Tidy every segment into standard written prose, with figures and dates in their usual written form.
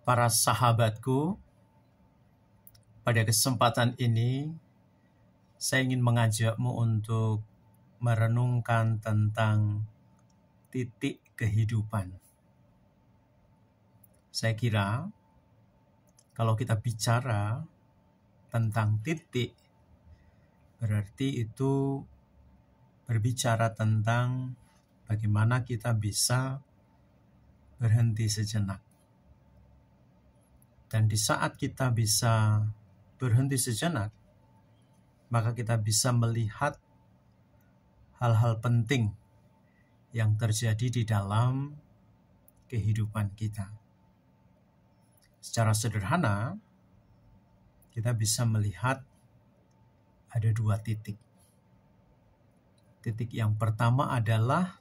Para sahabatku, pada kesempatan ini saya ingin mengajakmu untuk merenungkan tentang titik kehidupan. Saya kira kalau kita bicara tentang titik, berarti itu berbicara tentang bagaimana kita bisa berhenti sejenak. Dan di saat kita bisa berhenti sejenak, maka kita bisa melihat hal-hal penting yang terjadi di dalam kehidupan kita. Secara sederhana, kita bisa melihat ada dua titik. Titik yang pertama adalah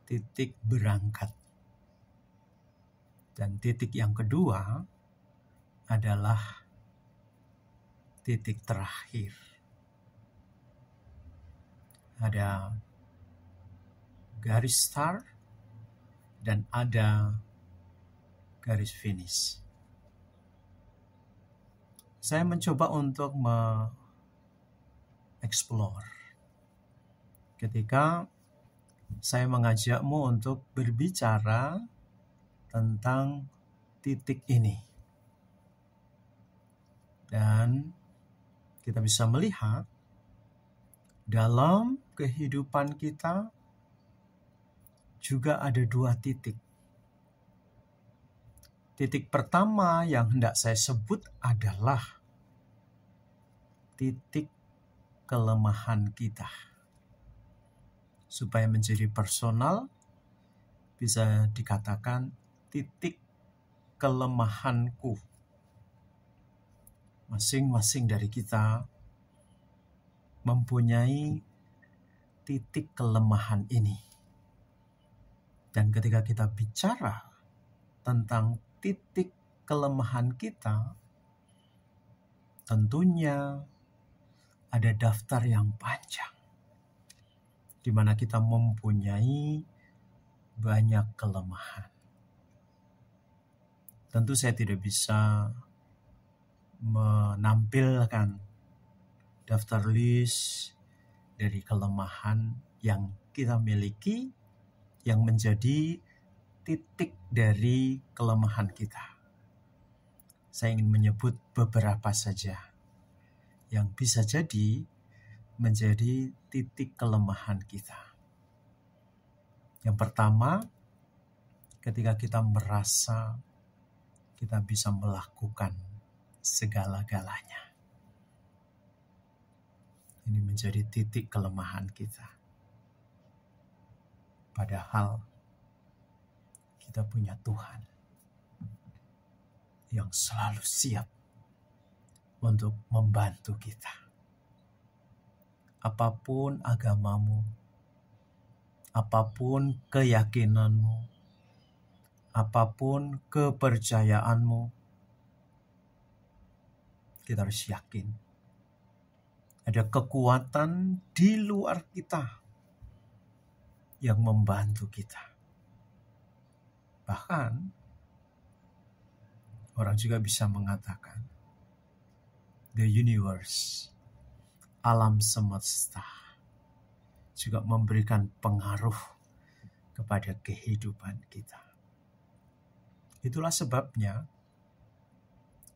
titik berangkat. Dan titik yang kedua adalah titik terakhir. Ada garis start dan ada garis finish. Saya mencoba untuk mengeksplor ketika saya mengajakmu untuk berbicara tentang titik ini. Dan kita bisa melihat dalam kehidupan kita juga ada dua titik. Titik pertama yang hendak saya sebut adalah titik kelemahan kita. Supaya menjadi personal, bisa dikatakan titik kelemahanku. Masing-masing dari kita mempunyai titik kelemahan ini. Dan ketika kita bicara tentang titik kelemahan kita, tentunya ada daftar yang panjang, di mana kita mempunyai banyak kelemahan. Tentu saya tidak bisa menampilkan daftar list dari kelemahan yang kita miliki yang menjadi titik dari kelemahan kita. Saya ingin menyebut beberapa saja yang bisa jadi menjadi titik kelemahan kita. Yang pertama, ketika kita merasa kita bisa melakukan segala-galanya. Ini menjadi titik kelemahan kita. Padahal kita punya Tuhan yang selalu siap untuk membantu kita. Apapun agamamu, apapun keyakinanmu, apapun kepercayaanmu, kita harus yakin ada kekuatan di luar kita yang membantu kita. Bahkan orang juga bisa mengatakan the universe, alam semesta, juga memberikan pengaruh kepada kehidupan kita. Itulah sebabnya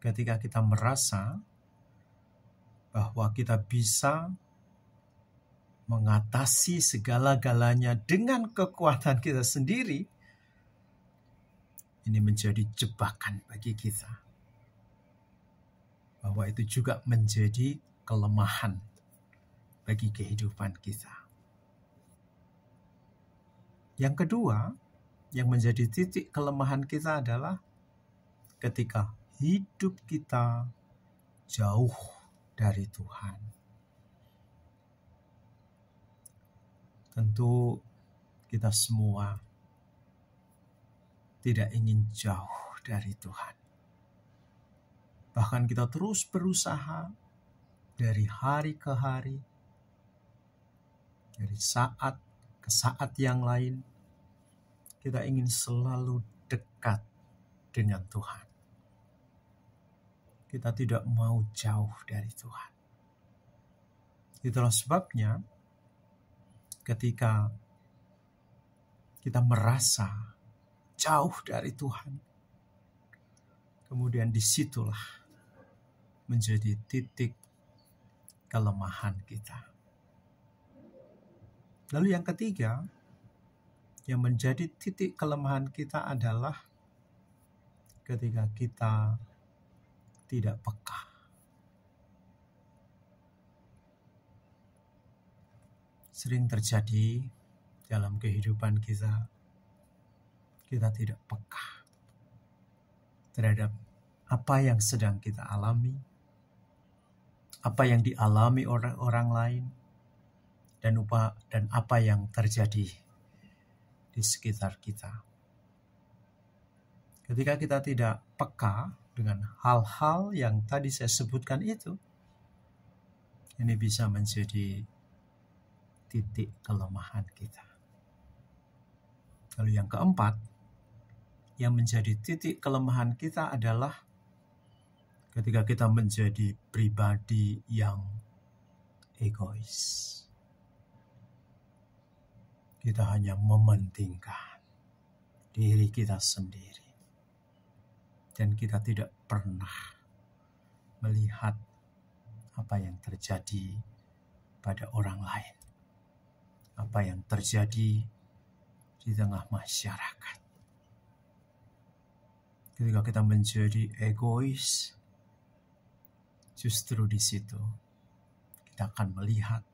ketika kita merasa bahwa kita bisa mengatasi segala-galanya dengan kekuatan kita sendiri, ini menjadi jebakan bagi kita. Bahwa itu juga menjadi kelemahan bagi kehidupan kita. Yang kedua, yang menjadi titik kelemahan kita adalah ketika hidup kita jauh dari Tuhan. Tentu kita semua tidak ingin jauh dari Tuhan. Bahkan kita terus berusaha dari hari ke hari, dari saat ke saat yang lain, kita ingin selalu dekat dengan Tuhan. Kita tidak mau jauh dari Tuhan. Itulah sebabnya ketika kita merasa jauh dari Tuhan, kemudian disitulah menjadi titik kelemahan kita. Lalu yang ketiga, yang menjadi titik kelemahan kita adalah ketika kita tidak peka. Sering terjadi dalam kehidupan kita tidak peka terhadap apa yang sedang kita alami, apa yang dialami orang lain, dan apa yang terjadi di sekitar kita. Ketika kita tidak peka dengan hal-hal yang tadi saya sebutkan itu, ini bisa menjadi titik kelemahan kita. Lalu yang keempat, yang menjadi titik kelemahan kita adalah ketika kita menjadi pribadi yang egois. Kita hanya mementingkan diri kita sendiri. Dan kita tidak pernah melihat apa yang terjadi pada orang lain. Apa yang terjadi di tengah masyarakat. Ketika kita menjadi egois, justru di situ kita akan melihat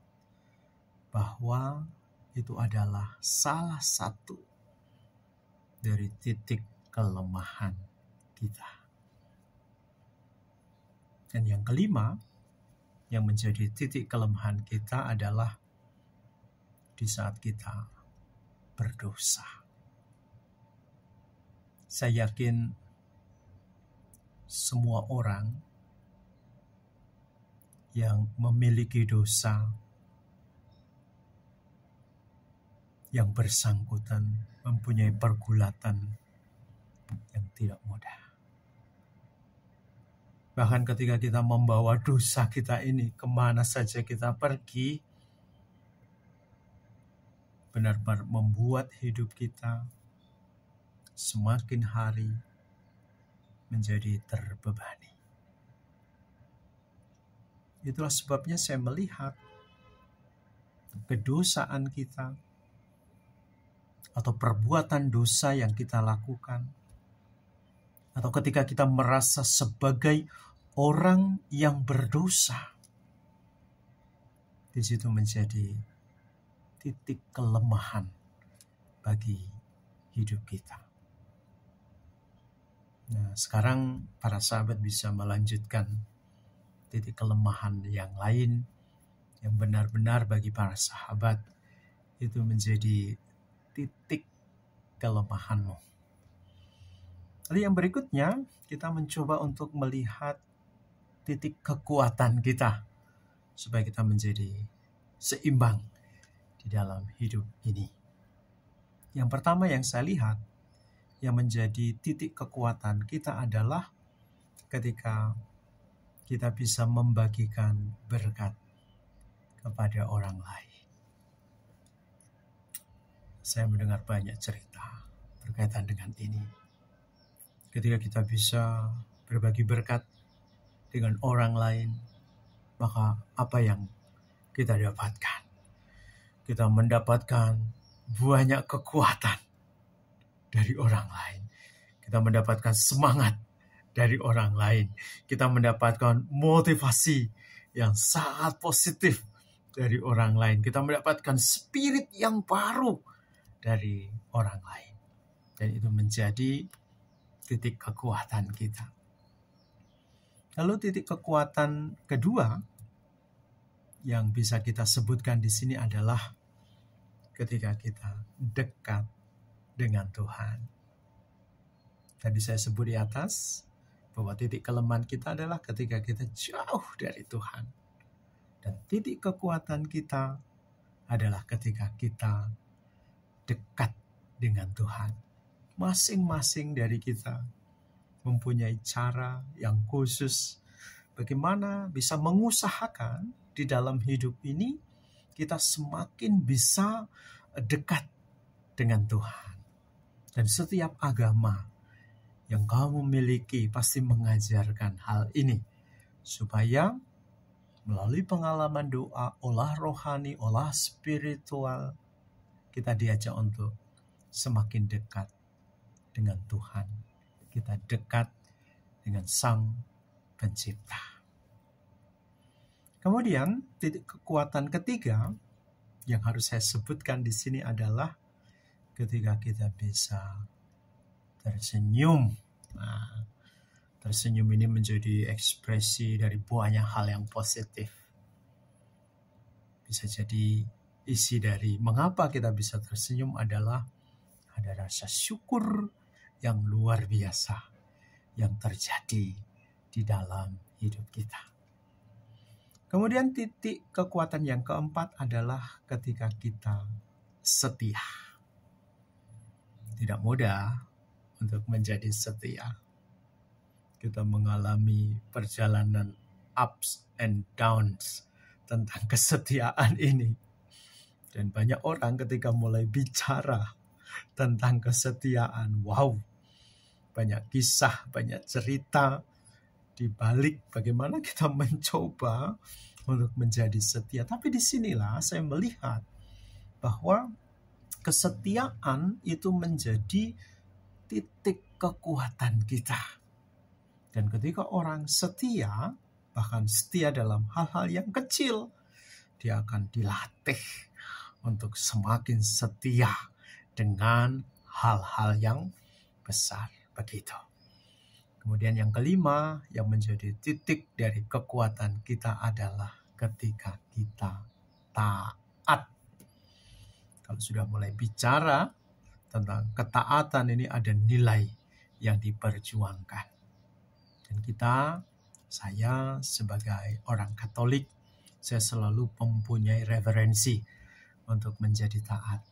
bahwa itu adalah salah satu dari titik kelemahan kita. Dan yang kelima, yang menjadi titik kelemahan kita adalah di saat kita berdosa. Saya yakin semua orang yang memiliki dosa yang bersangkutan mempunyai pergulatan yang tidak mudah. Bahkan ketika kita membawa dosa kita ini kemana saja kita pergi, benar-benar membuat hidup kita semakin hari menjadi terbebani. Itulah sebabnya saya melihat kedosaan kita atau perbuatan dosa yang kita lakukan, atau ketika kita merasa sebagai orang yang berdosa, di situ menjadi titik kelemahan bagi hidup kita. Nah, sekarang para sahabat bisa melanjutkan titik kelemahan yang lain yang benar-benar bagi para sahabat itu menjadi titik kelemahanmu. Lalu yang berikutnya, kita mencoba untuk melihat titik kekuatan kita supaya kita menjadi seimbang di dalam hidup ini. Yang pertama yang saya lihat, yang menjadi titik kekuatan kita adalah ketika kita bisa membagikan berkat kepada orang lain. Saya mendengar banyak cerita berkaitan dengan ini. Ketika kita bisa berbagi berkat dengan orang lain, maka apa yang kita dapatkan? Kita mendapatkan banyak kekuatan dari orang lain. Kita mendapatkan semangat dari orang lain. Kita mendapatkan motivasi yang sangat positif dari orang lain. Kita mendapatkan spirit yang baru dari orang lain. Dan itu menjadi titik kekuatan kita. Lalu titik kekuatan kedua yang bisa kita sebutkan di sini adalah ketika kita dekat dengan Tuhan. Tadi saya sebut di atas bahwa titik kelemahan kita adalah ketika kita jauh dari Tuhan. Dan titik kekuatan kita adalah ketika kita dekat dengan Tuhan. Masing-masing dari kita mempunyai cara yang khusus bagaimana bisa mengusahakan di dalam hidup ini kita semakin bisa dekat dengan Tuhan. Dan setiap agama yang kamu miliki pasti mengajarkan hal ini. Supaya melalui pengalaman doa, olah rohani, olah spiritual, kita diajak untuk semakin dekat dengan Tuhan. Kita dekat dengan Sang Pencipta. Kemudian titik kekuatan ketiga yang harus saya sebutkan di sini adalah ketika kita bisa tersenyum. Nah, tersenyum ini menjadi ekspresi dari banyak hal yang positif. Bisa jadi isi dari mengapa kita bisa tersenyum adalah ada rasa syukur yang luar biasa yang terjadi di dalam hidup kita. Kemudian titik kekuatan yang keempat adalah ketika kita setia. Tidak mudah untuk menjadi setia. Kita mengalami perjalanan ups and downs tentang kesetiaan ini. Dan banyak orang ketika mulai bicara tentang kesetiaan, wow, banyak kisah, banyak cerita di balik bagaimana kita mencoba untuk menjadi setia. Tapi disinilah saya melihat bahwa kesetiaan itu menjadi titik kekuatan kita. Dan ketika orang setia, bahkan setia dalam hal-hal yang kecil, dia akan dilatih untuk semakin setia dengan hal-hal yang besar. Begitu. Kemudian yang kelima yang menjadi titik dari kekuatan kita adalah ketika kita taat. Kalau sudah mulai bicara tentang ketaatan ini ada nilai yang diperjuangkan. Dan saya sebagai orang Katolik, saya selalu mempunyai referensi untuk menjadi taat.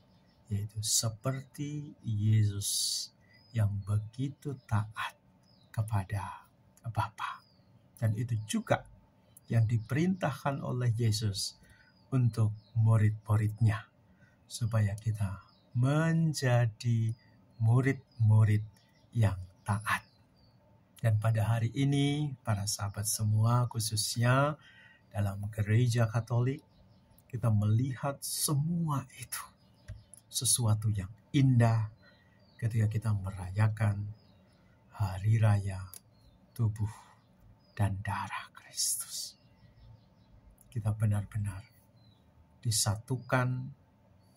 Yaitu seperti Yesus yang begitu taat kepada Bapa. Dan itu juga yang diperintahkan oleh Yesus untuk murid-muridnya. Supaya kita menjadi murid-murid yang taat. Dan pada hari ini, para sahabat semua, khususnya dalam gereja Katolik, kita melihat semua itu sesuatu yang indah ketika kita merayakan Hari Raya Tubuh dan Darah Kristus. Kita benar-benar disatukan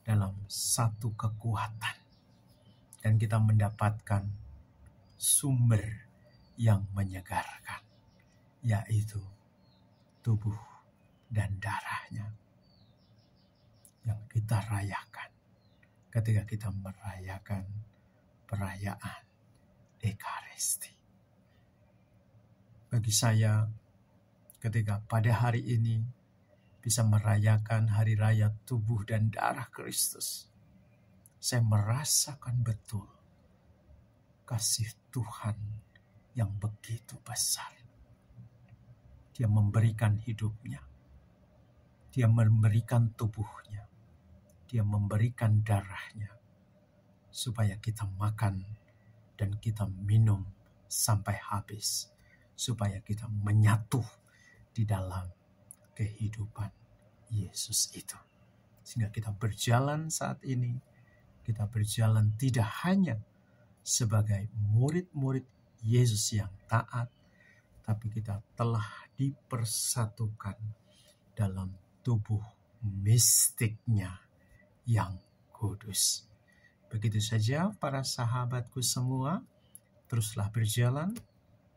dalam satu kekuatan. Dan kita mendapatkan sumber yang menyegarkan. Yaitu tubuh dan darahnya. Yang kita rayakan. Ketika kita merayakan perayaan Ekaristi. Bagi saya, ketika pada hari ini bisa merayakan hari raya tubuh dan darah Kristus, saya merasakan betul kasih Tuhan yang begitu besar. Dia memberikan hidupnya, dia memberikan tubuhnya, dia memberikan darahnya, supaya kita makan dan kita minum sampai habis, supaya kita menyatu di dalam kehidupan Yesus itu. Sehingga kita berjalan saat ini, kita berjalan tidak hanya sebagai murid-murid Yesus yang taat, tapi kita telah dipersatukan dalam tubuh mistiknya yang kudus. Begitu saja para sahabatku semua, teruslah berjalan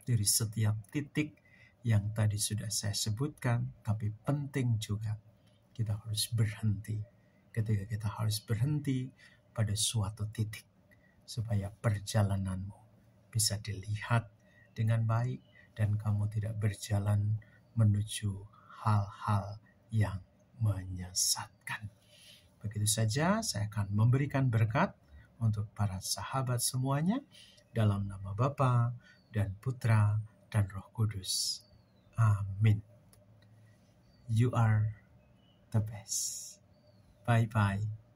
dari setiap titik yang tadi sudah saya sebutkan, tapi penting juga kita harus berhenti. Ketika kita harus berhenti pada suatu titik, supaya perjalananmu bisa dilihat dengan baik dan kamu tidak berjalan menuju hal-hal yang menyesatkan. Begitu saja saya akan memberikan berkat untuk para sahabat semuanya dalam nama Bapa dan Putra, dan Roh Kudus. Amin. You are the best. Bye-bye.